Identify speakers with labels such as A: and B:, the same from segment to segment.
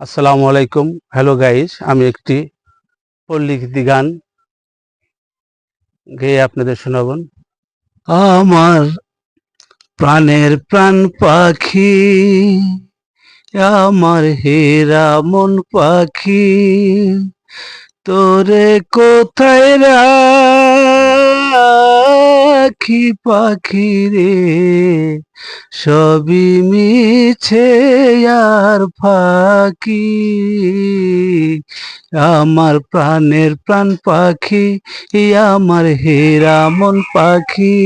A: আসসালামু আলাইকুম। Hello guys, আমি একটি পল্লীগীতি গান গেয়ে আপনাদের শোনাবন। আমার প্রাণের প্রাণ পাখি, আমার হেরা মন পাখি, তোরে কোথায় রাখি পাখি রে, সবই মিছে আর ফাঁকি। আমার প্রাণের প্রাণ পাখি, আমার হেরা মন পাখি,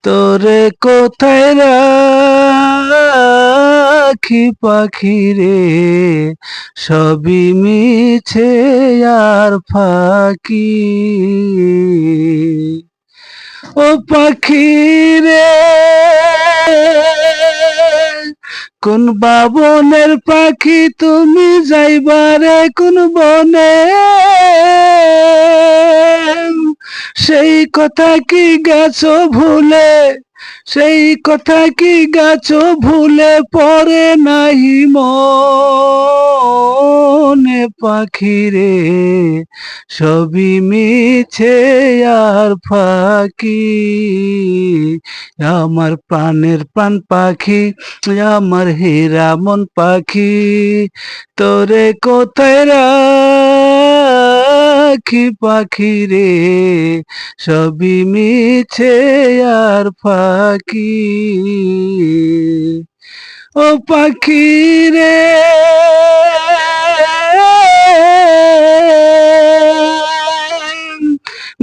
A: তোরে কোথায় রাখি পাখি রে, সবই মিছে আর ফাঁকি। ও পাখি রে, কোন বাবনের পাখি তুমি যাইবারে কোন বনে, সেই কথা কি গেছো ভুলে, সেই কথা কি গেছো ভুলে, পরে নাহি মনে পাখি রে, সবই মিছে আর ফাঁকি। আমার প্রাণের প্রাণ পাখি, আমার হীরা মন পাখি, তোরে কোথায় রাখি পাখি রে, সবই মিছে আর ফাঁকি। ও পাখি রে,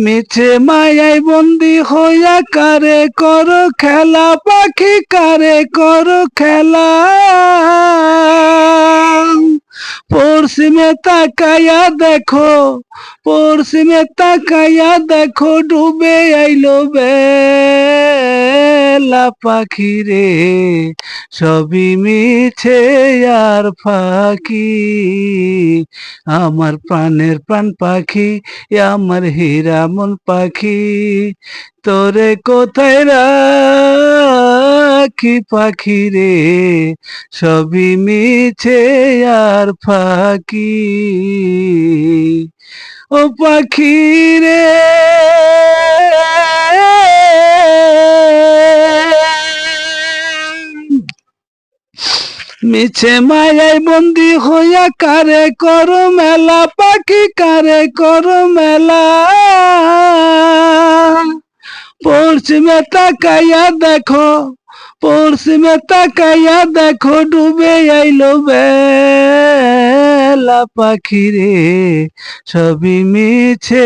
A: মিছে মায়ায় বন্দি হইয়া কারে করো খেলা, পাখি কারে করো খেলা। পশ্চিমে তাকাইয়া দেখো, পশ্চিমে তাকাইয়া দেখো, ডুবে আইলো বেলা পাখি রে, সবই মিছে আর ফাঁকি। আমার প্রাণের প্রাণ পাখি, আমার হীরা মন পাখি, তোরে কোথায় রাখি পাখি রে, সবই মিছে আর ফাঁকি। ও পাখি রে, মিছে মায়ায় বন্দি হইয়া কারে করো মেলা, পাখি কারে করো মেলা। পশ্চিমে তাকাইয়া দেখো, পশ্চিমে তাকাইয়া দেখো, ডুবে আইলো বেলা পাখি রে, সবই মিছে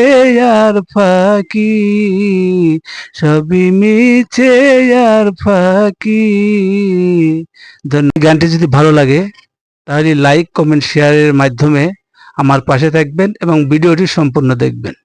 A: আর ফাঁকি, সবই মিছে আর ফাঁকি। ধন্যবাদ। গানটি যদি ভালো লাগে তাহলে লাইক, কমেন্ট, শেয়ারের মাধ্যমে আমার পাশে থাকবেন এবং ভিডিওটি সম্পূর্ণ দেখবেন।